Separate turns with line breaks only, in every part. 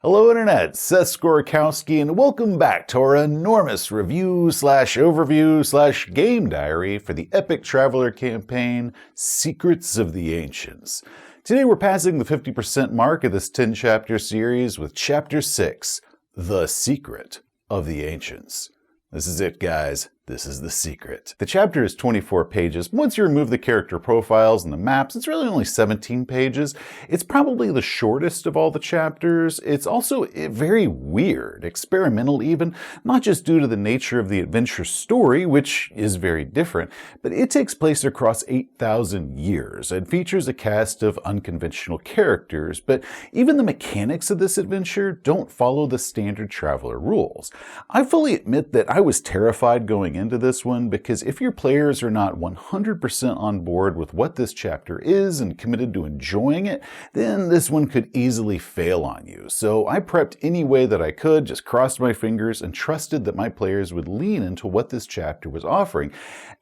Hello Internet, Seth Skorkowski, and welcome back to our enormous review/overview/game diary for the epic Traveller campaign, Secrets of the Ancients. Today we're passing the 50% mark of this 10-chapter series with Chapter 6, The Secret of the Ancients. This is it, guys. This is the secret. The chapter is 24 pages. Once you remove the character profiles and the maps, it's really only 17 pages. It's probably the shortest of all the chapters. It's also very weird, experimental even, not just due to the nature of the adventure story, which is very different, but it takes place across 8,000 years and features a cast of unconventional characters. But even the mechanics of this adventure don't follow the standard Traveller rules. I fully admit that I was terrified going into this one because if your players are not 100% on board with what this chapter is and committed to enjoying it, then this one could easily fail on you. So I prepped any way that I could, just crossed my fingers and trusted that my players would lean into what this chapter was offering.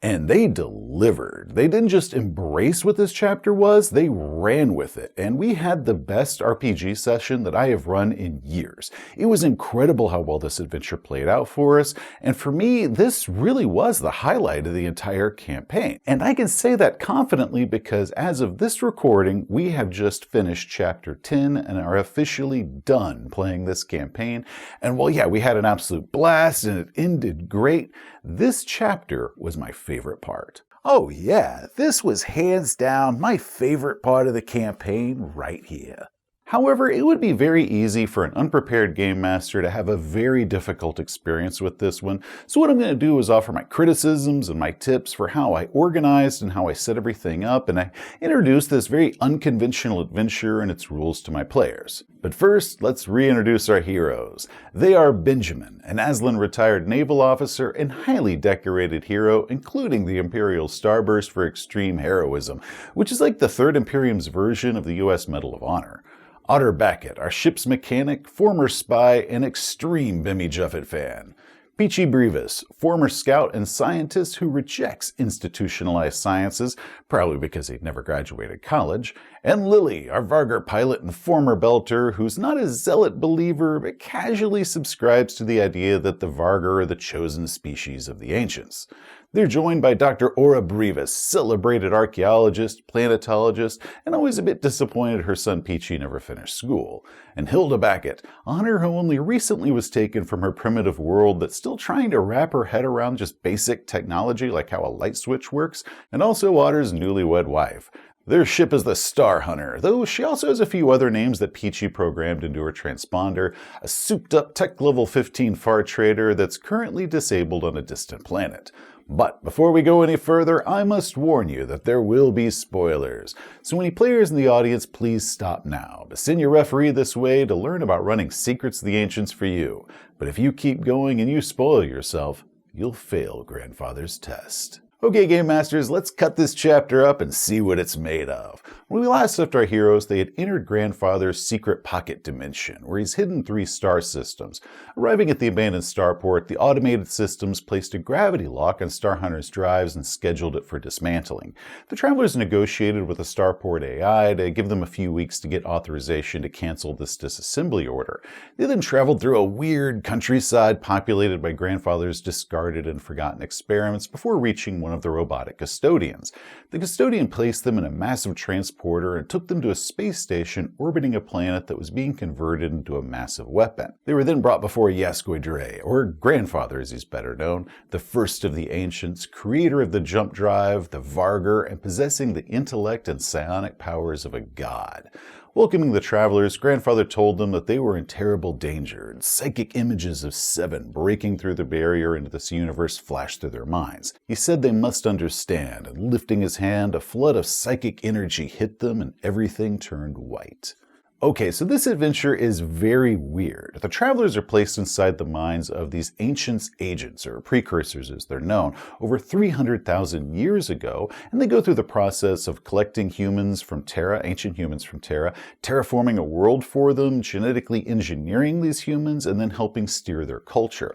And they delivered. They didn't just embrace what this chapter was, they ran with it. And we had the best RPG session that I have run in years. It was incredible how well this adventure played out for us. And for me, this really was the highlight of the entire campaign. And I can say that confidently because as of this recording, we have just finished Chapter 10 and are officially done playing this campaign. And while yeah, we had an absolute blast and it ended great, this chapter was my favorite part. Oh yeah, this was hands down my favorite part of the campaign right here. However, it would be very easy for an unprepared game master to have a very difficult experience with this one, so what I'm going to do is offer my criticisms and my tips for how I organized and how I set everything up, and I introduced this very unconventional adventure and its rules to my players. But first, let's reintroduce our heroes. They are Benjamin, an Aslan retired naval officer and highly decorated hero, including the Imperial Starburst for extreme heroism, which is like the Third Imperium's version of the U.S. Medal of Honor. Otter Backett, our ship's mechanic, former spy, and extreme Bimmy Juffet fan. Peachy Brevis, former scout and scientist who rejects institutionalized sciences, probably because he'd never graduated college. And Lily, our Vargar pilot and former belter, who's not a zealot believer, but casually subscribes to the idea that the Vargar are the chosen species of the ancients. They're joined by Dr. Ora Brevis, celebrated archaeologist, planetologist, and always a bit disappointed her son Peachy never finished school. And Hilda Backett, Honor who only recently was taken from her primitive world that's still trying to wrap her head around just basic technology like how a light switch works, and also Otter's newlywed wife. Their ship is the Star Hunter, though she also has a few other names that Peachy programmed into her transponder, a souped-up tech-level 15 far trader that's currently disabled on a distant planet. But before we go any further, I must warn you that there will be spoilers. So any players in the audience, please stop now. But send your referee this way to learn about running Secrets of the Ancients for you. But if you keep going and you spoil yourself, you'll fail Grandfather's test. Okay, Game Masters, let's cut this chapter up and see what it's made of. When we last left our heroes, they had entered Grandfather's secret pocket dimension, where he's hidden 3 star systems. Arriving at the abandoned starport, the automated systems placed a gravity lock on Star Hunter's drives and scheduled it for dismantling. The travelers negotiated with the starport AI to give them a few weeks to get authorization to cancel this disassembly order. They then traveled through a weird countryside populated by Grandfather's discarded and forgotten experiments before reaching one of the robotic custodians. The custodian placed them in a massive transporter and took them to a space station orbiting a planet that was being converted into a massive weapon. They were then brought before Yaskoi Dre, or Grandfather as he's better known, the first of the ancients, creator of the jump drive, the Vargar, and possessing the intellect and psionic powers of a god. Welcoming the travelers, Grandfather told them that they were in terrible danger, and psychic images of 7 breaking through the barrier into this universe flashed through their minds. He said they must understand, and lifting his hand, a flood of psychic energy hit them and everything turned white. Okay, so this adventure is very weird. The travelers are placed inside the minds of these ancient agents, or precursors as they're known, over 300,000 years ago, and they go through the process of collecting humans from Terra, ancient humans from Terra, terraforming a world for them, genetically engineering these humans, and then helping steer their culture,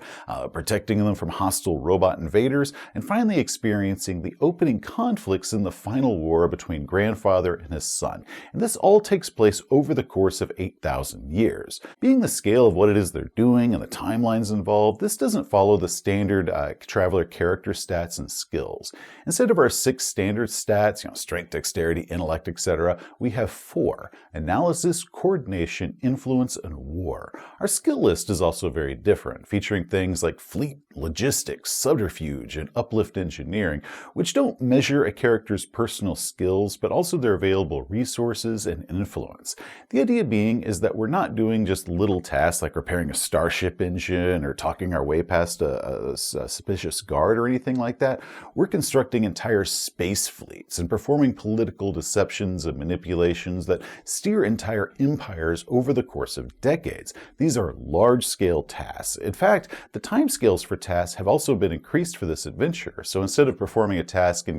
protecting them from hostile robot invaders, and finally experiencing the opening conflicts in the final war between Grandfather and his son. And this all takes place over the course of 8,000 years. Being the scale of what it is they're doing and the timelines involved, this doesn't follow the standard Traveller character stats and skills. Instead of our 6 standard stats, strength, dexterity, intellect, etc., we have 4: analysis, coordination, influence, and war. Our skill list is also very different, featuring things like fleet, logistics, subterfuge, and uplift engineering, which don't measure a character's personal skills, but also their available resources and influence. The idea being is that we're not doing just little tasks like repairing a starship engine or talking our way past a suspicious guard or anything like that. We're constructing entire space fleets and performing political deceptions and manipulations that steer entire empires over the course of decades. These are large-scale tasks. In fact, the timescales for tasks have also been increased for this adventure. So instead of performing a task in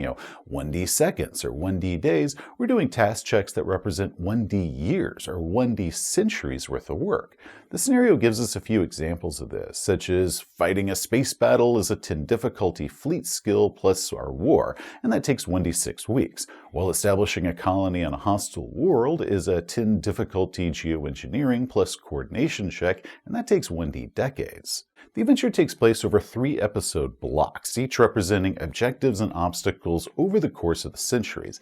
1D seconds or 1D days, we're doing task checks that represent 1D years or 1D centuries worth of work. The scenario gives us a few examples of this, such as fighting a space battle is a 10 difficulty fleet skill plus our war, and that takes 1d6 weeks, while establishing a colony on a hostile world is a 10 difficulty geoengineering plus coordination check, and that takes 1d decades. The adventure takes place over 3 episode blocks, each representing objectives and obstacles over the course of the centuries.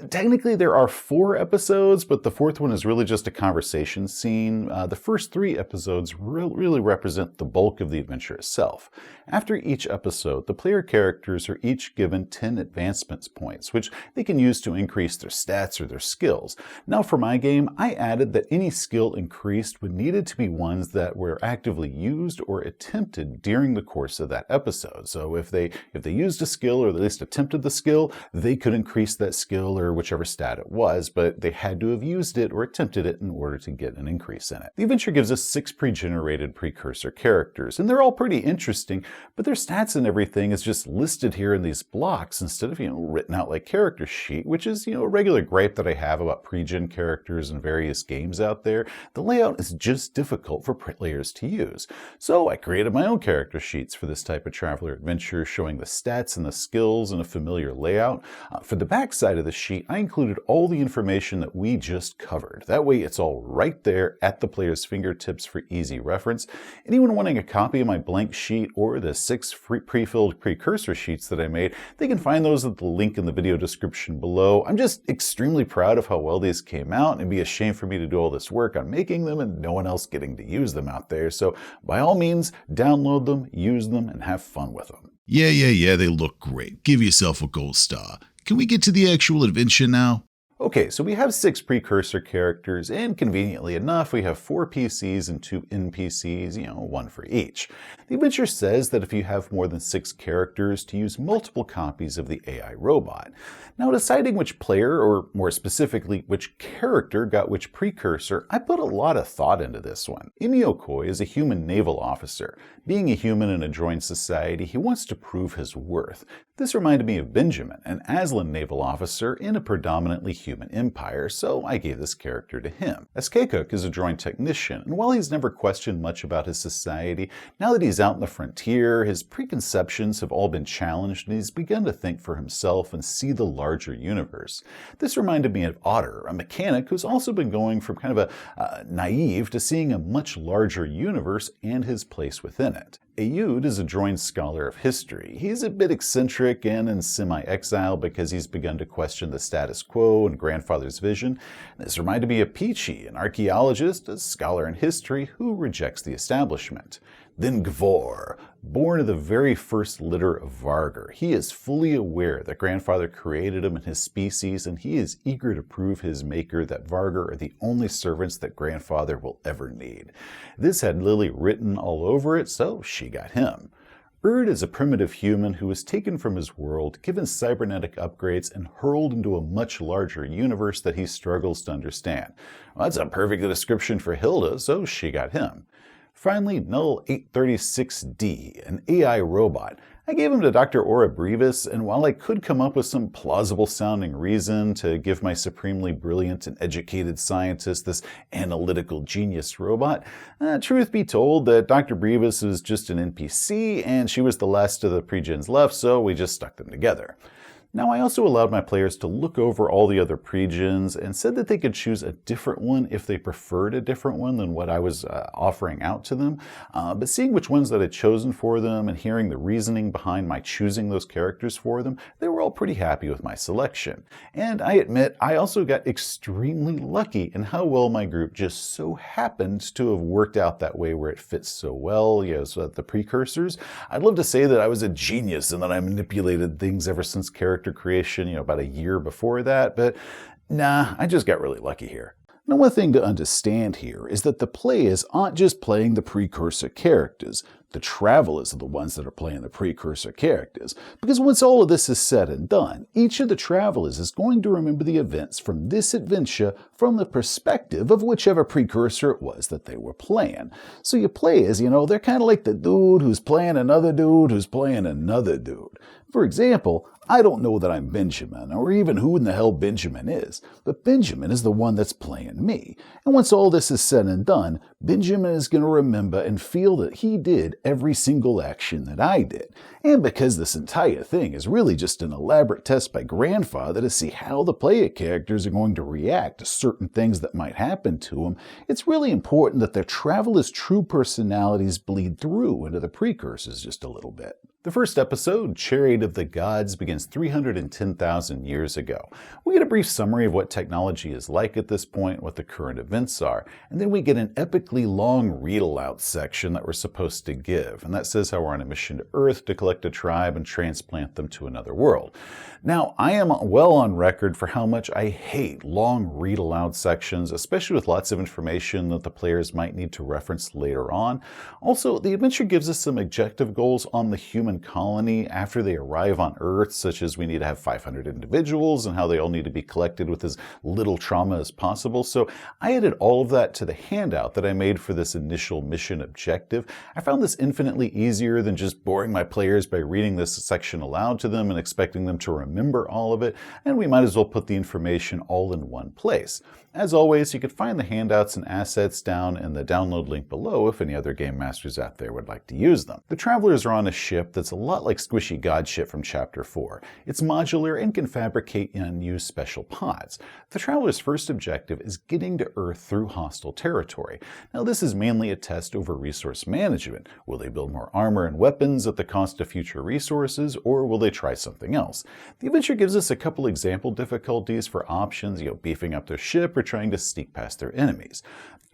Technically, there are 4 episodes, but the 4th one is really just a conversation scene. The first 3 episodes really represent the bulk of the adventure itself. After each episode, the player characters are each given 10 advancements points, which they can use to increase their stats or their skills. Now for my game, I added that any skill increased would needed to be ones that were actively used or attempted during the course of that episode. So if they used a skill or at least attempted the skill, they could increase that skill or whichever stat it was, but they had to have used it or attempted it in order to get an increase in it. The adventure gives us 6 pre-generated precursor characters, and they're all pretty interesting, but their stats and everything is just listed here in these blocks instead of written out like character sheet, which is a regular gripe that I have about pre-gen characters in various games out there. The layout is just difficult for players to use. So I created my own character sheets for this type of Traveller adventure, showing the stats and the skills in a familiar layout. For the back side of the sheet, I included all the information that we just covered. That way it's all right there at the player's fingertips for easy reference. Anyone wanting a copy of my blank sheet or the 6 pre-filled precursor sheets that I made, they can find those at the link in the video description below. I'm just extremely proud of how well these came out, and it'd be a shame for me to do all this work on making them and no one else getting to use them out there. So by all means, download them, use them, and have fun with them.
Yeah, they look great. Give yourself a gold star. Can we get to the actual adventure now?
Okay, so we have 6 precursor characters, and conveniently enough, we have 4 PCs and 2 NPCs, 1 for each. The adventure says that if you have more than 6 characters, to use multiple copies of the AI robot. Now, deciding which player, or more specifically, which character got which precursor, I put a lot of thought into this one. Imiokoi is a human naval officer. Being a human in a joined society, he wants to prove his worth. This reminded me of Benjamin, an Aslan naval officer in a predominantly human empire, so I gave this character to him. Askekuk is a joined technician, and while he's never questioned much about his society, now that he's out in the frontier, his preconceptions have all been challenged and he's begun to think for himself and see the larger universe. This reminded me of Otter, a mechanic who's also been going from kind of a naive to seeing a much larger universe and his place within it. Ayud is a joined scholar of history. He's a bit eccentric and in semi-exile because he's begun to question the status quo and grandfather's vision. This reminded me of Peachy, an archaeologist, a scholar in history who rejects the establishment. Then Gvor, born of the very first litter of Vargr. He is fully aware that grandfather created him and his species, and he is eager to prove his maker that Vargr are the only servants that grandfather will ever need. This had Lily written all over it, so she got him. Erd is a primitive human who was taken from his world, given cybernetic upgrades, and hurled into a much larger universe that he struggles to understand. Well, that's a perfect description for Hilda, so she got him. Finally, Null 836D, an AI robot. I gave him to Dr. Aura Brevis, and while I could come up with some plausible-sounding reason to give my supremely brilliant and educated scientist this analytical genius robot, truth be told that Dr. Brevis was just an NPC, and she was the last of the pre-gens left, so we just stuck them together. Now, I also allowed my players to look over all the other pre-gens and said that they could choose a different one if they preferred a different one than what I was offering out to them. But seeing which ones that I'd chosen for them and hearing the reasoning behind my choosing those characters for them, they were all pretty happy with my selection. And I admit, I also got extremely lucky in how well my group just so happened to have worked out that way where it fits so well. So the Precursors, I'd love to say that I was a genius and that I manipulated things ever since character creation, about a year before that, but nah, I just got really lucky here. Now, one thing to understand here is that the players aren't just playing the Precursor characters. The Travelers are the ones that are playing the Precursor characters, because once all of this is said and done, each of the Travelers is going to remember the events from this adventure from the perspective of whichever Precursor it was that they were playing. So your players, they're kind of like the dude who's playing another dude who's playing another dude. For example, I don't know that I'm Benjamin, or even who in the hell Benjamin is, but Benjamin is the one that's playing me. And once all this is said and done, Benjamin is going to remember and feel that he did every single action that I did. And because this entire thing is really just an elaborate test by Grandfather to see how the player characters are going to react to certain things that might happen to them, it's really important that their Travelers' true personalities bleed through into the Precursors just a little bit. The first episode, Chariot of the Gods, begins 310,000 years ago. We get a brief summary of what technology is like at this point, what the current events are, and then we get an epically long read-aloud section that we're supposed to give, and that says how we're on a mission to Earth to collect a tribe and transplant them to another world. Now, I am well on record for how much I hate long read-aloud sections, especially with lots of information that the players might need to reference later on. Also, the adventure gives us some objective goals on the human colony after they arrive on Earth, such as we need to have 500 individuals and how they all need to be collected with as little trauma as possible. So I added all of that to the handout that I made for this initial mission objective. I found this infinitely easier than just boring my players by reading this section aloud to them and expecting them to remember all of it, and we might as well put the information all in one place. As always, you can find the handouts and assets down in the download link below if any other game masters out there would like to use them. The Travelers are on a ship that's a lot like Squishy Godship from Chapter 4. It's modular and can fabricate and use special pods. The Travelers' first objective is getting to Earth through hostile territory. Now, this is mainly a test over resource management. Will they build more armor and weapons at the cost of future resources, or will they try something else? The adventure gives us a couple example difficulties for options, beefing up their ship or trying to sneak past their enemies.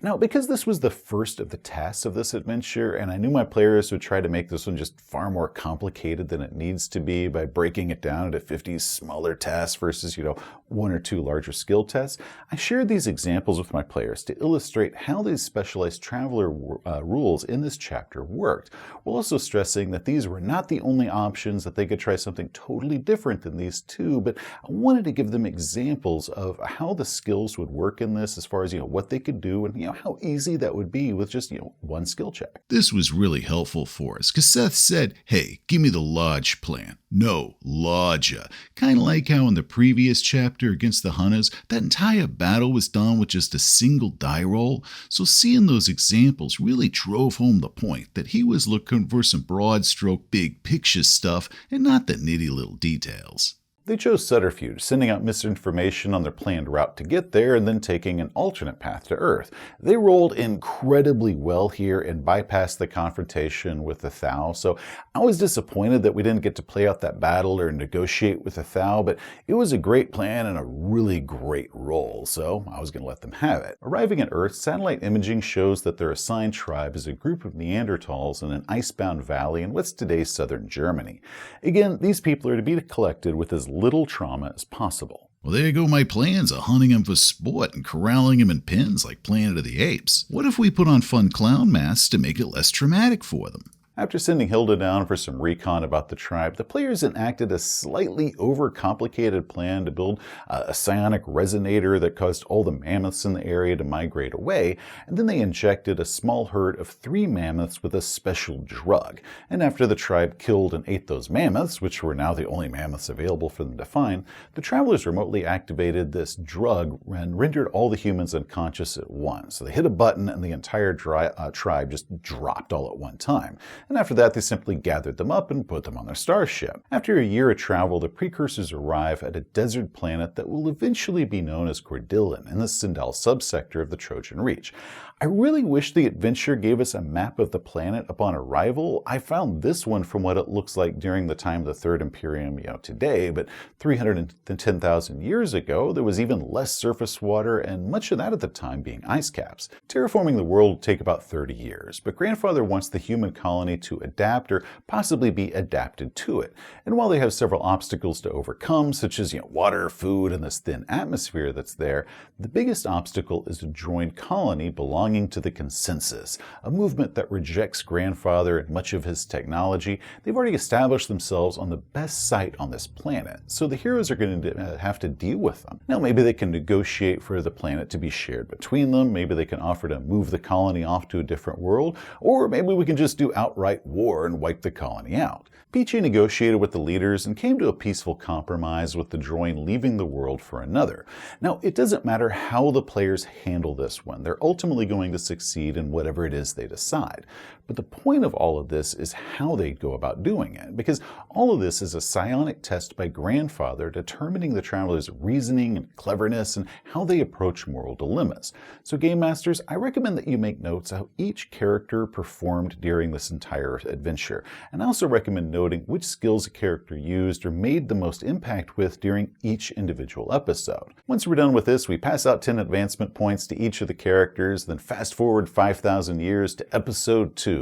Now, because this was the first of the tasks of this adventure, and I knew my players would try to make this one just far more complicated than it needs to be by breaking it down into 50 smaller tasks versus, one or two larger skill tests, I shared these examples with my players to illustrate how these specialized Traveler rules in this chapter worked, while also stressing that these were not the only options, that they could try something totally different than these two, but I wanted to give them examples of how the skills would work in this as far as, what they could do and, how easy that would be with just, one skill check.
This was really helpful for us, because Seth said, hey, give me the large plan. No, larger. Kind of like how in the previous chapter against the Hunters, that entire battle was done with just a single die roll. So seeing those examples really drove home the point that he was looking for some broad stroke big picture stuff and not the nitty little details.
They chose subterfuge, sending out misinformation on their planned route to get there and then taking an alternate path to Earth. They rolled incredibly well here and bypassed the confrontation with the Thau, so I was disappointed that we didn't get to play out that battle or negotiate with the Thau, but it was a great plan and a really great roll, so I was going to let them have it. Arriving at Earth, satellite imaging shows that their assigned tribe is a group of Neanderthals in an icebound valley in what's today's southern Germany. Again, these people are to be collected with as little trauma as possible.
Well, there go my plans of hunting them for sport and corralling them in pens like Planet of the Apes. What if we put on fun clown masks to make it less traumatic for them?
After sending Hilda down for some recon about the tribe, the players enacted a slightly overcomplicated plan to build a psionic resonator that caused all the mammoths in the area to migrate away, and then they injected a small herd of 3 mammoths with a special drug. And after the tribe killed and ate those mammoths, which were now the only mammoths available for them to find, the Travelers remotely activated this drug and rendered all the humans unconscious at once. So they hit a button and the entire tribe just dropped all at one time. and after that they simply gathered them up and put them on their starship. After a year of travel, the Precursors arrive at a desert planet that will eventually be known as Cordillon in the Sindel subsector of the Trojan Reach. I really wish the adventure gave us a map of the planet upon arrival. I found this one from what it looks like during the time of the Third Imperium, today, but 310,000 years ago, there was even less surface water, and much of that at the time being ice caps. Terraforming the world will take about 30 years, but Grandfather wants the human colony to adapt or possibly be adapted to it. And while they have several obstacles to overcome, such as water, food, and this thin atmosphere that's there, the biggest obstacle is a joined colony belonging to the Consensus, a movement that rejects Grandfather and much of his technology. They've already established themselves on the best site on this planet, so the heroes are going to have to deal with them. Now, maybe they can negotiate for the planet to be shared between them, maybe they can offer to move the colony off to a different world, or maybe we can just do outright war and wipe the colony out. Peachy negotiated with the leaders and came to a peaceful compromise with the droid leaving the world for another. Now, it doesn't matter how the players handle this one. They're ultimately going to succeed in whatever it is they decide. But the point of all of this is how they go about doing it, because all of this is a psionic test by Grandfather determining the travelers' reasoning and cleverness and how they approach moral dilemmas. So Game Masters, I recommend that you make notes how each character performed during this entire adventure, and I also recommend noting which skills a character used or made the most impact with during each individual episode. Once we're done with this, we pass out 10 advancement points to each of the characters, then fast forward 5,000 years to episode 2.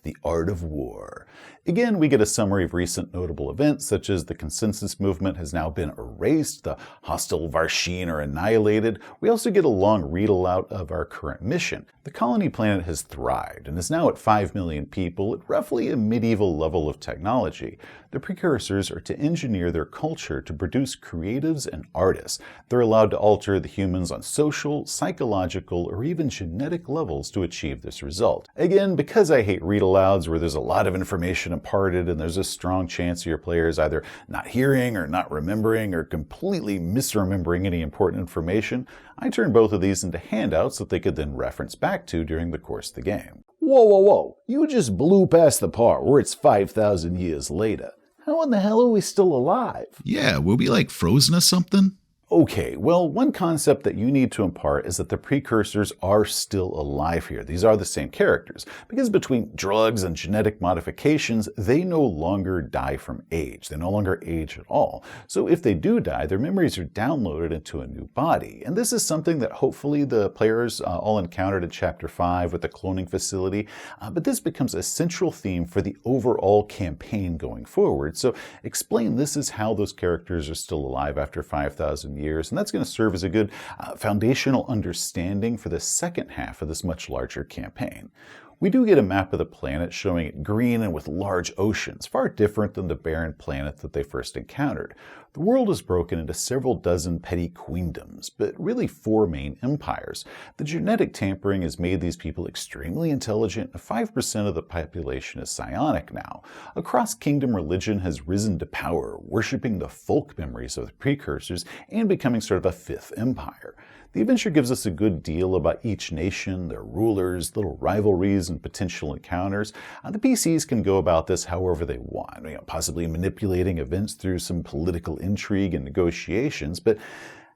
The Art of War. Again, we get a summary of recent notable events, such as the Consensus movement has now been erased, the hostile Varsheen are annihilated. We also get a long read-aloud of our current mission. The colony planet has thrived and is now at 5 million people at roughly a medieval level of technology. The Precursors are to engineer their culture to produce creatives and artists. They're allowed to alter the humans on social, psychological, or even genetic levels to achieve this result. Again, because I hate read-alouds where there's a lot of information imparted and there's a strong chance of your players either not hearing or not remembering or completely misremembering any important information, I turn both of these into handouts that they could then reference back to during the course of the game.
Whoa, whoa, whoa. You just blew past the part where it's 5,000 years later. How in the hell are we still alive?
Yeah, were we frozen or something?
Okay, well, one concept that you need to impart is that the Precursors are still alive here. These are the same characters, because between drugs and genetic modifications, they no longer die from age. They no longer age at all. So if they do die, their memories are downloaded into a new body. And this is something that hopefully the players all encountered in Chapter 5 with the cloning facility, but this becomes a central theme for the overall campaign going forward. So explain this is how those characters are still alive after 5,000 years, and that's going to serve as a good foundational understanding for the second half of this much larger campaign. We do get a map of the planet showing it green and with large oceans, far different than the barren planet that they first encountered. The world is broken into several dozen petty queendoms, but really 4 main empires. The genetic tampering has made these people extremely intelligent, and 5% of the population is psionic now. A cross-kingdom religion has risen to power, worshipping the folk memories of the Precursors and becoming sort of a 5th empire. The adventure gives us a good deal about each nation, their rulers, little rivalries, and potential encounters. The PCs can go about this however they want, possibly manipulating events through some political intrigue and negotiations, but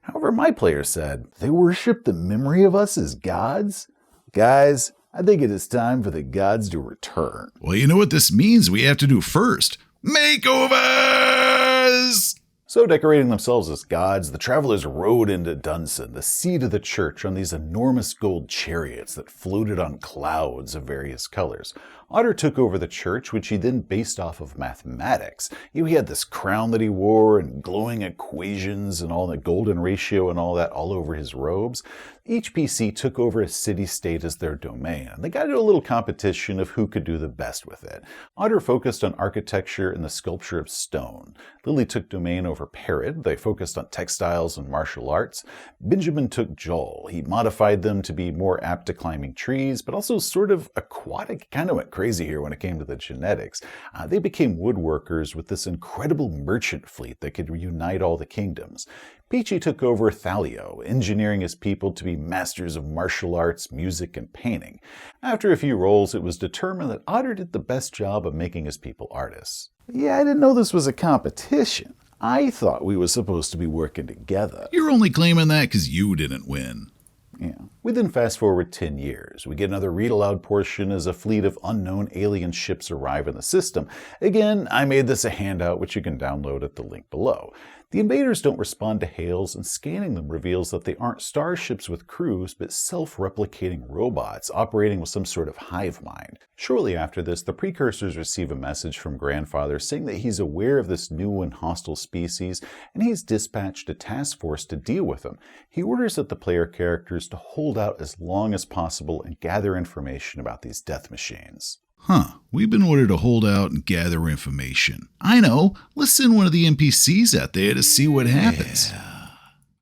however my players said, they worship the memory of us as gods? Guys, I think it is time for the gods to return.
Well, you know what this means we have to do first? Makeovers!
So, decorating themselves as gods, the travelers rode into Dunson, the seat of the church, on these enormous gold chariots that floated on clouds of various colors. Otter took over the church, which he then based off of mathematics. He had this crown that he wore and glowing equations and all the golden ratio and all that all over his robes. Each PC took over a city-state as their domain, and they got into a little competition of who could do the best with it. Otter focused on architecture and the sculpture of stone. Lily took domain over repair it. They focused on textiles and martial arts. Benjamin took Joel. He modified them to be more apt to climbing trees, but also sort of aquatic. Kind of went crazy here when it came to the genetics. They became woodworkers with this incredible merchant fleet that could unite all the kingdoms. Peachy took over Thalio, engineering his people to be masters of martial arts, music, and painting. After a few rolls, it was determined that Otter did the best job of making his people artists.
Yeah, I didn't know this was a competition. I thought we were supposed to be working together.
You're only claiming that because you didn't win.
Yeah. We then fast forward 10 years. We get another read aloud portion as a fleet of unknown alien ships arrive in the system. Again, I made this a handout which you can download at the link below. The invaders don't respond to hails, and scanning them reveals that they aren't starships with crews, but self-replicating robots operating with some sort of hive mind. Shortly after this, the Precursors receive a message from Grandfather saying that he's aware of this new and hostile species, and he's dispatched a task force to deal with them. He orders that the player characters to hold out as long as possible and gather information about these death machines.
We've been ordered to hold out and gather information. I know, let's send one of the NPCs out there to see what happens.
Yeah.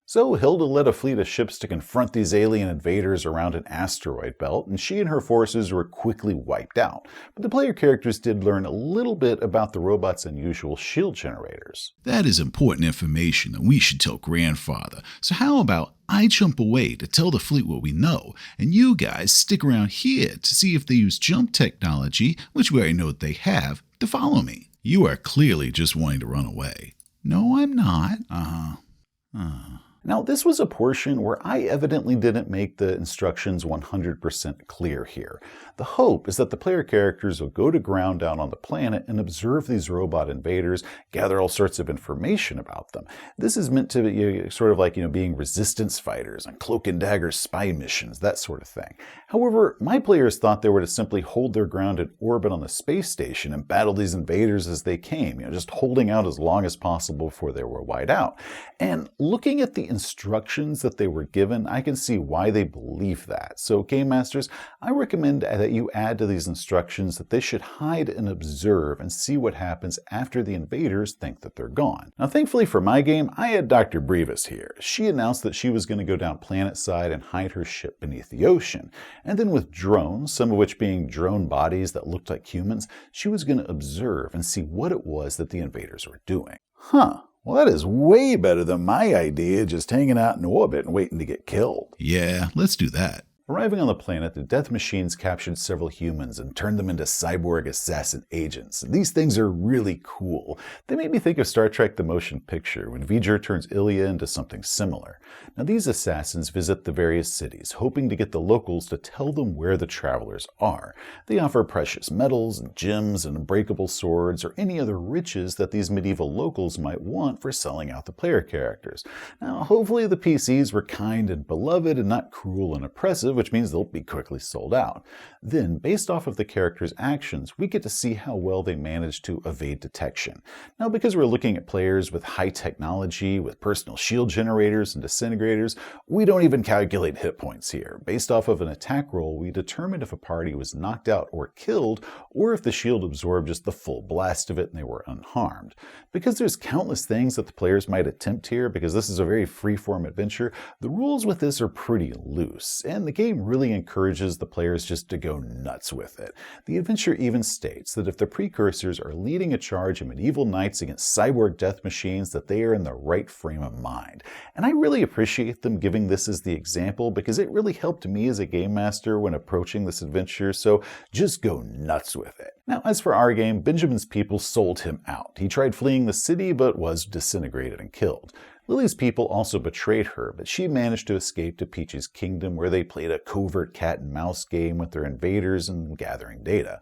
So Hilda led a fleet of ships to confront these alien invaders around an asteroid belt, and she and her forces were quickly wiped out. But the player characters did learn a little bit about the robot's unusual shield generators.
That is important information that we should tell Grandfather. So how about I jump away to tell the fleet what we know, and you guys stick around here to see if they use jump technology, which we already know that they have, to follow me. You are clearly just wanting to run away. No, I'm not.
Now, this was a portion where I evidently didn't make the instructions 100% clear here. The hope is that the player characters will go to ground down on the planet and observe these robot invaders, gather all sorts of information about them. This is meant to be sort of like, being resistance fighters on cloak and dagger spy missions, that sort of thing. However, my players thought they were to simply hold their ground in orbit on the space station and battle these invaders as they came, just holding out as long as possible before they were wiped out. And looking at the instructions that they were given, I can see why they believe that. So Game Masters, I recommend that you add to these instructions that they should hide and observe and see what happens after the invaders think that they're gone. Now thankfully for my game, I had Dr. Brevis here. She announced that she was going to go down planet side and hide her ship beneath the ocean. And then with drones, some of which being drone bodies that looked like humans, she was going to observe and see what it was that the invaders were doing.
Well, that is way better than my idea, just hanging out in orbit and waiting to get killed.
Yeah, let's do that.
Arriving on the planet, the death machines captured several humans and turned them into cyborg assassin agents. These things are really cool. They made me think of Star Trek the Motion Picture when V'ger turns Ilya into something similar. Now these assassins visit the various cities, hoping to get the locals to tell them where the travelers are. They offer precious metals and gems and unbreakable swords or any other riches that these medieval locals might want for selling out the player characters. Now hopefully the PCs were kind and beloved and not cruel and oppressive, which means they'll be quickly sold out. Then, based off of the characters' actions, we get to see how well they manage to evade detection. Now, because we're looking at players with high technology, with personal shield generators and disintegrators, we don't even calculate hit points here. Based off of an attack roll, we determined if a party was knocked out or killed, or if the shield absorbed just the full blast of it and they were unharmed. Because there's countless things that the players might attempt here, because this is a very free-form adventure, the rules with this are pretty loose, and the game really encourages the players just to go nuts with it. The adventure even states that if the Precursors are leading a charge of medieval knights against cyborg death machines, that they are in the right frame of mind. And I really appreciate them giving this as the example, because it really helped me as a game master when approaching this adventure, so just go nuts with it. Now, as for our game, Benjamin's people sold him out. He tried fleeing the city, but was disintegrated and killed. Lily's people also betrayed her, but she managed to escape to Peach's kingdom, where they played a covert cat and mouse game with their invaders and gathering data.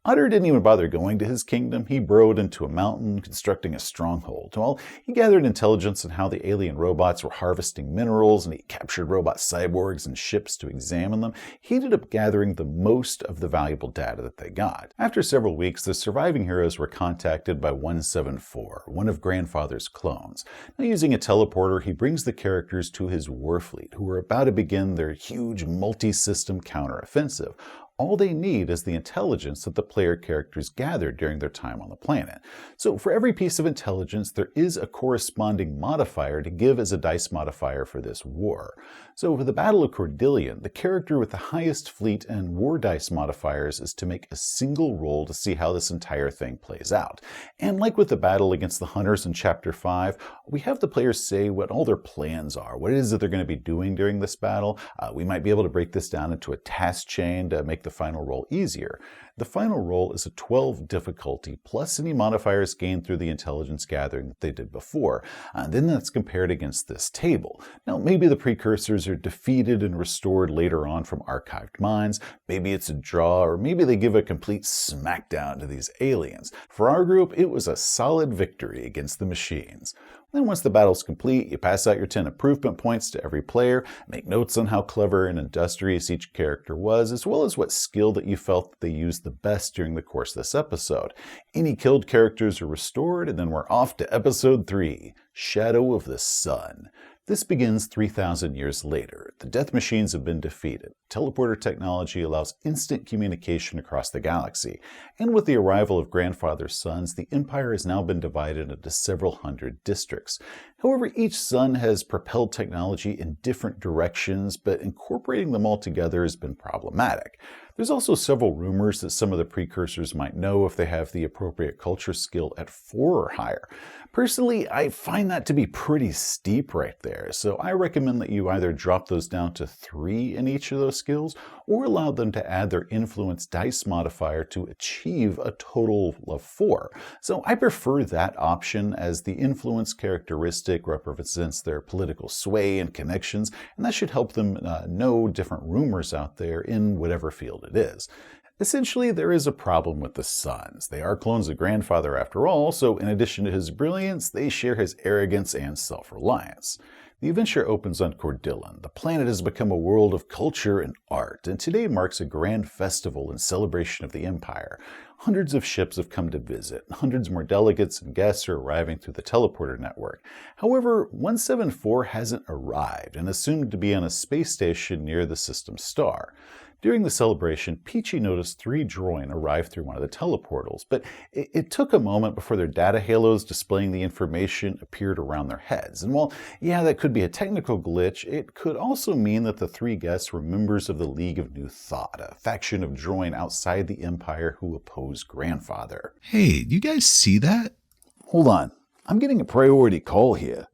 Otter didn't even bother going to his kingdom. He burrowed into a mountain, constructing a stronghold. Well, he gathered intelligence on how the alien robots were harvesting minerals, and he captured robot cyborgs and ships to examine them. He ended up gathering the most of the valuable data that they got. After several weeks, the surviving heroes were contacted by 174, one of Grandfather's clones. Now, using a teleporter, he brings the characters to his warfleet, who were about to begin their huge multi-system counteroffensive. All they need is the intelligence that the player characters gathered during their time on the planet. So for every piece of intelligence, there is a corresponding modifier to give as a dice modifier for this war. So for the Battle of Cordillion, the character with the highest fleet and war dice modifiers is to make a single roll to see how this entire thing plays out. And like with the battle against the hunters in Chapter 5, we have the players say what all their plans are, what it is that they're going to be doing during this battle. We might be able to break this down into a task chain to make the final roll easier. The final roll is a 12 difficulty plus any modifiers gained through the intelligence gathering that they did before. Then that's compared against this table. Now maybe the precursors are defeated and restored later on from archived minds, maybe it's a draw, or maybe they give a complete smackdown to these aliens. For our group, it was a solid victory against the machines. Then once the battle's complete, you pass out your 10 improvement points to every player, make notes on how clever and industrious each character was, as well as what skill that you felt that they used the best during the course of this episode. Any killed characters are restored, and then we're off to Episode 3, Shadow of the Sun. This begins 3,000 years later. The death machines have been defeated. Teleporter technology allows instant communication across the galaxy. And with the arrival of Grandfather's sons, the Empire has now been divided into several hundred districts. However, each son has propelled technology in different directions, but incorporating them all together has been problematic. There's also several rumors that some of the precursors might know if they have the appropriate culture skill at 4 or higher. Personally, I find that to be pretty steep right there, so I recommend that you either drop those down to 3 in each of those skills, or allow them to add their influence dice modifier to achieve a total of 4. So I prefer that option, as the influence characteristic represents their political sway and connections, and that should help them know different rumors out there in whatever field it is. Essentially, there is a problem with the sons. They are clones of Grandfather after all, so in addition to his brilliance, they share his arrogance and self-reliance. The adventure opens on Cordillion. The planet has become a world of culture and art, and today marks a grand festival in celebration of the Empire. Hundreds of ships have come to visit. Hundreds more delegates and guests are arriving through the teleporter network. However, 174 hasn't arrived and is assumed to be on a space station near the system star. During the celebration, Peachy noticed 3 droid arrive through one of the teleportals, but it took a moment before their data halos displaying the information appeared around their heads. And while, yeah, that could be a technical glitch, it could also mean that the 3 guests were members of the League of New Thought, a faction of droid outside the Empire who opposed Grandfather.
Hey, you guys see that?
Hold on, I'm getting a priority call here.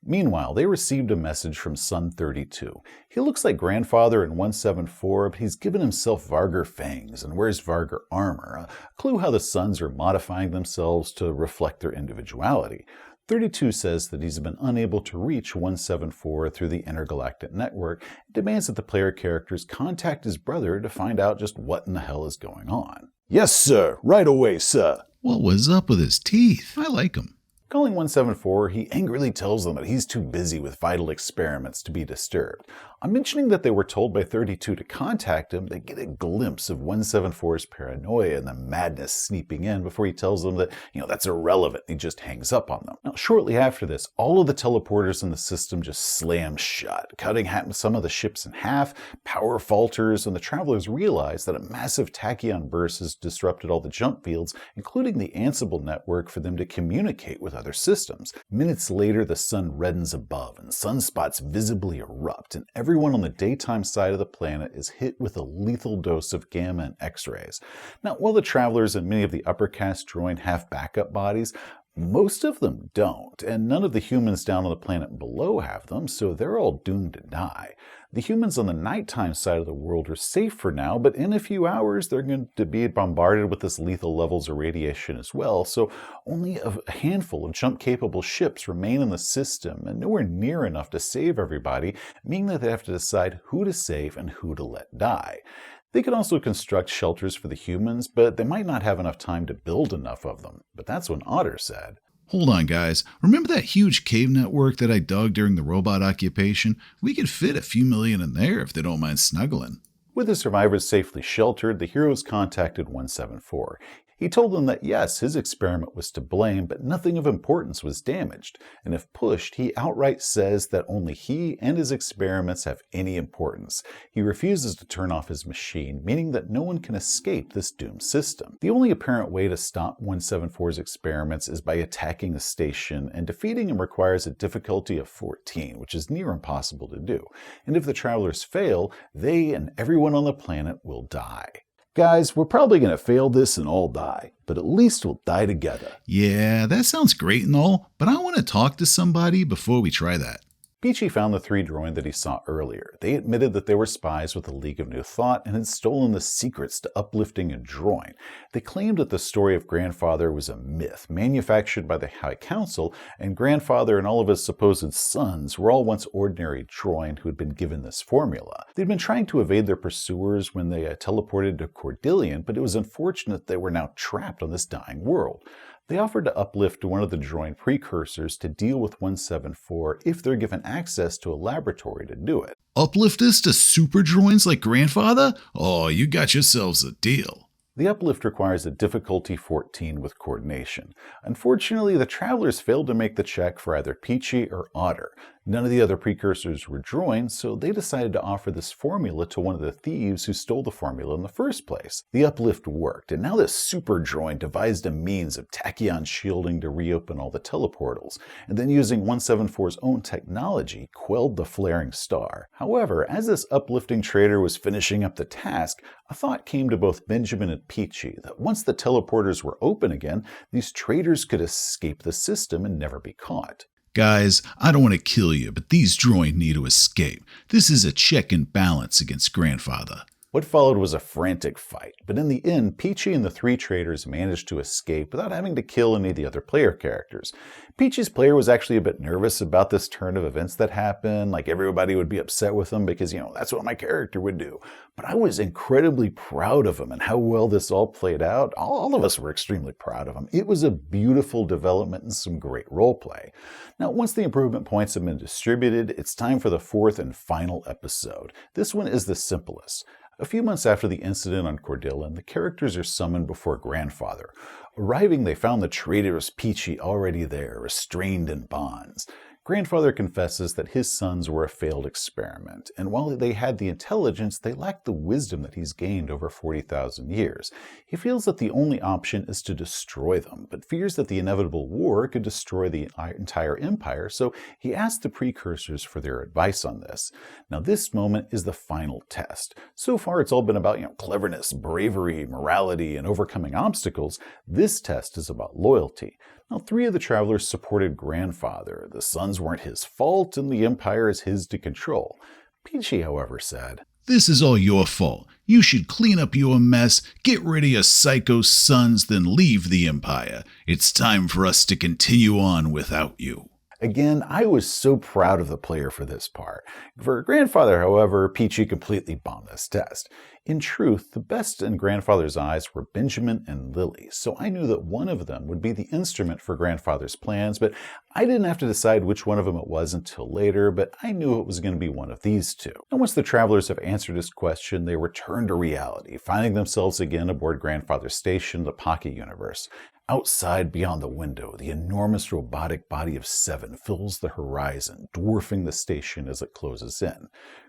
Meanwhile, they received a message from Son 32. He looks like Grandfather in 174, but he's given himself Vargar fangs and wears Vargar armor, a clue how the Sons are modifying themselves to reflect their individuality. 32 says that he's been unable to reach 174 through the intergalactic network, and demands that the player characters contact his brother to find out just what in the hell is going on.
Yes, sir. Right away, sir.
What was up with his teeth? I like him.
Calling 174, he angrily tells them that he's too busy with vital experiments to be disturbed. On mentioning that they were told by 32 to contact him, they get a glimpse of 174's paranoia and the madness sneaking in before he tells them that, that's irrelevant. He just hangs up on them. Now, shortly after this, all of the teleporters in the system just slam shut, cutting some of the ships in half, power falters, and the travelers realize that a massive tachyon burst has disrupted all the jump fields, including the Ansible network, for them to communicate with other systems. Minutes later, the sun reddens above, and sunspots visibly erupt, and everyone on the daytime side of the planet is hit with a lethal dose of gamma and X-rays. Now, while the travelers and many of the upper caste droid have backup bodies, most of them don't, and none of the humans down on the planet below have them, so they're all doomed to die. The humans on the nighttime side of the world are safe for now, but in a few hours they're going to be bombarded with this lethal levels of radiation as well, so only a handful of jump-capable ships remain in the system, and nowhere near enough to save everybody, meaning that they have to decide who to save and who to let die. They could also construct shelters for the humans, but they might not have enough time to build enough of them. But that's what Otter said.
Hold on, guys. Remember that huge cave network that I dug during the robot occupation? We could fit a few million in there if they don't mind snuggling.
With the survivors safely sheltered, the heroes contacted 174. He told them that yes, his experiment was to blame, but nothing of importance was damaged, and if pushed, he outright says that only he and his experiments have any importance. He refuses to turn off his machine, meaning that no one can escape this doomed system. The only apparent way to stop 174's experiments is by attacking the station, and defeating him requires a difficulty of 14, which is near impossible to do. And if the Travelers fail, they and everyone on the planet will die.
Guys, we're probably going to fail this and all die, but at least we'll die together.
Yeah, that sounds great and all, but I want to talk to somebody before we try that.
Peachy found the 3 droid that he saw earlier. They admitted that they were spies with the League of New Thought and had stolen the secrets to uplifting a droid. They claimed that the story of Grandfather was a myth, manufactured by the High Council, and Grandfather and all of his supposed sons were all once ordinary droid who had been given this formula. They'd been trying to evade their pursuers when they teleported to Cordillion, but it was unfortunate they were now trapped on this dying world. They offered to uplift one of the droid precursors to deal with 174 if they're given access to a laboratory to do it.
Uplift us to super droids like Grandfather? Oh, you got yourselves a deal.
The uplift requires a difficulty 14 with coordination. Unfortunately, the Travelers failed to make the check for either Peachy or Otter. None of the other precursors were droids, so they decided to offer this formula to one of the thieves who stole the formula in the first place. The uplift worked, and now this super droid devised a means of tachyon shielding to reopen all the teleportals, and then using 174's own technology, quelled the flaring star. However, as this uplifting traitor was finishing up the task, a thought came to both Benjamin and Peachy that once the teleporters were open again, these traitors could escape the system and never be caught.
Guys, I don't want to kill you, but these droids need to escape. This is a check and balance against Grandfather.
What followed was a frantic fight, but in the end, Peachy and the 3 traitors managed to escape without having to kill any of the other player characters. Peachy's player was actually a bit nervous about this turn of events that happened, like everybody would be upset with him because, that's what my character would do. But I was incredibly proud of him and how well this all played out. All of us were extremely proud of him. It was a beautiful development and some great roleplay. Now, once the improvement points have been distributed, it's time for the 4th and final episode. This one is the simplest. A few months after the incident on Cordillion, the characters are summoned before Grandfather. Arriving, they found the traitorous Peachy already there, restrained in bonds. Grandfather confesses that his sons were a failed experiment, and while they had the intelligence, they lacked the wisdom that he's gained over 40,000 years. He feels that the only option is to destroy them, but fears that the inevitable war could destroy the entire empire, so he asks the precursors for their advice on this. Now, this moment is the final test. So far, it's all been about, cleverness, bravery, morality, and overcoming obstacles. This test is about loyalty. Now, 3 of the Travelers supported Grandfather. The sons weren't his fault, and the Empire is his to control. Peachy, however, said,
"This is all your fault. You should clean up your mess, get rid of your psycho sons, then leave the Empire. It's time for us to continue on without you."
Again, I was so proud of the player for this part. For Grandfather, however, Peachy completely bombed this test. In truth, the best in Grandfather's eyes were Benjamin and Lily, so I knew that one of them would be the instrument for Grandfather's plans, but I didn't have to decide which one of them it was until later, but I knew it was going to be one of these 2. And once the Travelers have answered his question, they return to reality, finding themselves again aboard Grandfather's station, the Pocket Universe. Outside, beyond the window, the enormous robotic body of 7 fills the horizon, dwarfing the station as it closes in.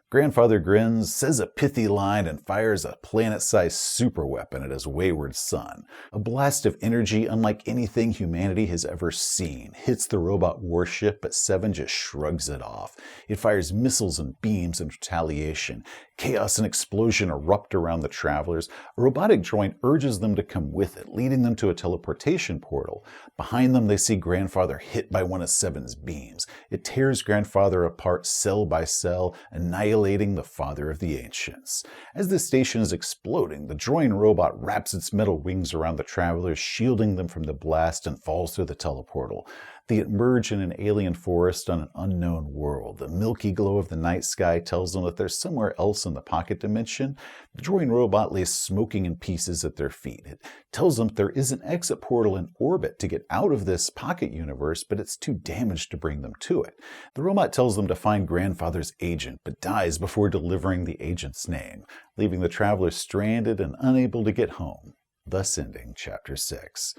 Grandfather grins, says a pithy line, and fires a planet-sized superweapon at his wayward son. A blast of energy unlike anything humanity has ever seen hits the robot warship, but 7 just shrugs it off. It fires missiles and beams in retaliation. Chaos and explosion erupt around the Travelers. A robotic droid urges them to come with it, leading them to a teleportation portal. Behind them, they see Grandfather hit by one of 7's beams. It tears Grandfather apart cell by cell, annihilating the father of the ancients. As the station is exploding, the droid robot wraps its metal wings around the Travelers, shielding them from the blast, and falls through the teleportal. They emerge in an alien forest on an unknown world. The milky glow of the night sky tells them that they're somewhere else in the pocket dimension. The droid robot lays smoking in pieces at their feet. It tells them there is an exit portal in orbit to get out of this pocket universe, but it's too damaged to bring them to it. The robot tells them to find Grandfather's agent, but dies before delivering the agent's name, leaving the Travelers stranded and unable to get home. thus ending Chapter 6.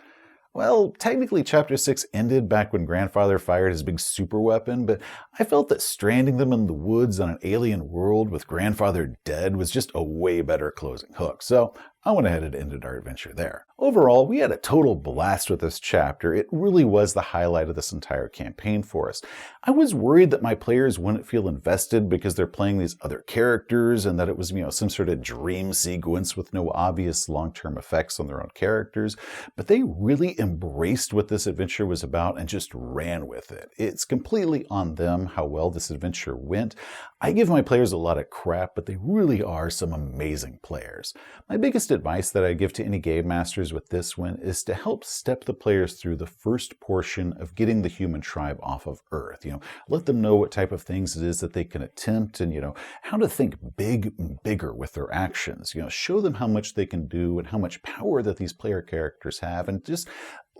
Well, technically Chapter 6 ended back when Grandfather fired his big superweapon, but I felt that stranding them in the woods on an alien world with Grandfather dead was just a way better closing hook, so I went ahead and ended our adventure there. Overall, we had a total blast with this chapter. It really was the highlight of this entire campaign for us. I was worried that my players wouldn't feel invested because they're playing these other characters and that it was, some sort of dream sequence with no obvious long-term effects on their own characters, but they really embraced what this adventure was about and just ran with it. It's completely on them how well this adventure went. I give my players a lot of crap, but they really are some amazing players. My biggest advice that I give to any game masters with this one is to help step the players through the first portion of getting the human tribe off of Earth. Let them know what type of things it is that they can attempt and, how to think bigger with their actions. Show them how much they can do and how much power that these player characters have, and just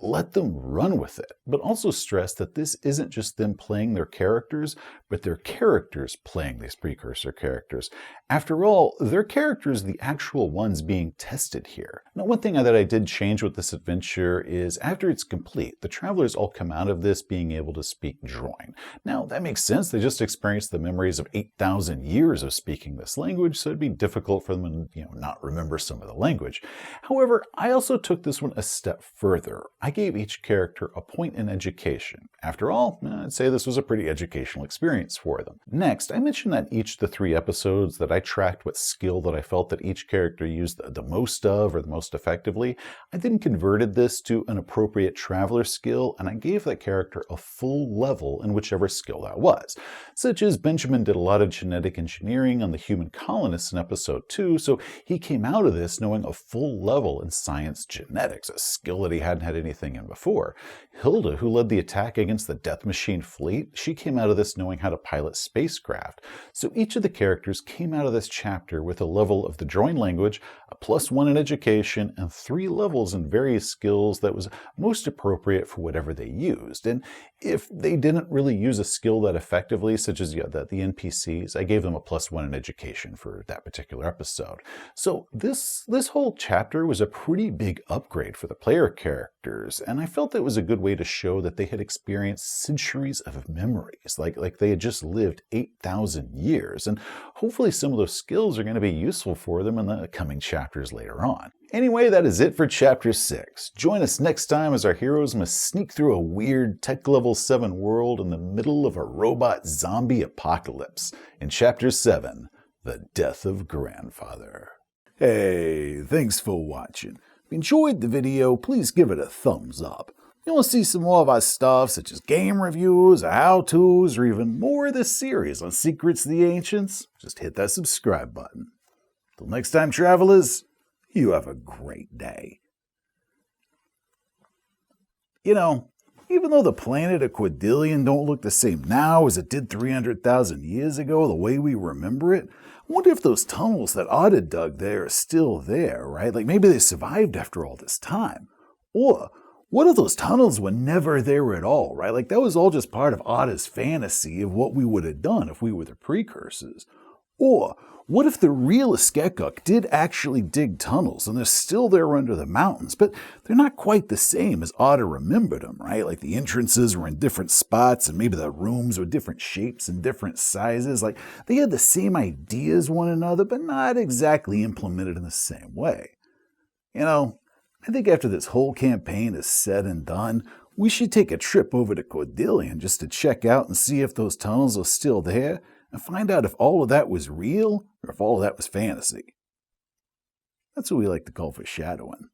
let them run with it, but also stress that this isn't just them playing their characters, but their characters playing these precursor characters. After all, their characters are the actual ones being tested here. Now, one thing that I did change with this adventure is after it's complete, the travelers all come out of this being able to speak Droin. Now, that makes sense. They just experienced the memories of 8,000 years of speaking this language, so it'd be difficult for them to, not remember some of the language. However, I also took this one a step further. I gave each character a point in education. After all, I'd say this was a pretty educational experience for them. Next, I mentioned that each of the 3 episodes that I tracked what skill that I felt that each character used the most of or the most effectively. I then converted this to an appropriate traveler skill, and I gave that character a full level in whichever skill that was. Such as Benjamin did a lot of genetic engineering on the human colonists in episode 2, so he came out of this knowing a full level in science genetics, a skill that he hadn't had anything in before. Hilda, who led the attack against the Death Machine fleet, she came out of this knowing how to pilot spacecraft. So each of the characters came out of this chapter with a level of the Droin language, a +1 in education, and 3 levels in various skills that was most appropriate for whatever they used. And if they didn't really use a skill that effectively, such as the NPCs, I gave them a +1 in education for that particular episode. So this whole chapter was a pretty big upgrade for the player characters, and I felt it was a good way to show that they had experienced centuries of memories, like they had just lived 8,000 years, and hopefully some of those skills are going to be useful for them in the coming chapters later on. Anyway, that is it for Chapter 6. Join us next time as our heroes must sneak through a weird Tech Level 7 world in the middle of a robot zombie apocalypse in Chapter 7, The Death of Grandfather. Hey, thanks for watching. If you enjoyed the video, please give it a thumbs up. If you want to see some more of our stuff, such as game reviews, or how-tos, or even more of this series on Secrets of the Ancients, just hit that subscribe button. Till next time, travelers, you have a great day. Even though the planet of Quadillion don't look the same now as it did 300,000 years ago, the way we remember it, I wonder if those tunnels that Otter dug there are still there, right? Like maybe they survived after all this time. Or what if those tunnels were never there at all, right? Like that was all just part of Otter's fantasy of what we would have done if we were the Precursors. Or what if the real Skekuk did actually dig tunnels and they're still there under the mountains, but they're not quite the same as Otter remembered them, right? Like the entrances were in different spots and maybe the rooms were different shapes and different sizes. Like they had the same ideas as one another, but not exactly implemented in the same way. I think after this whole campaign is said and done, we should take a trip over to Quadillion just to check out and see if those tunnels are still there and find out if all of that was real or if all of that was fantasy. That's what we like to call foreshadowing.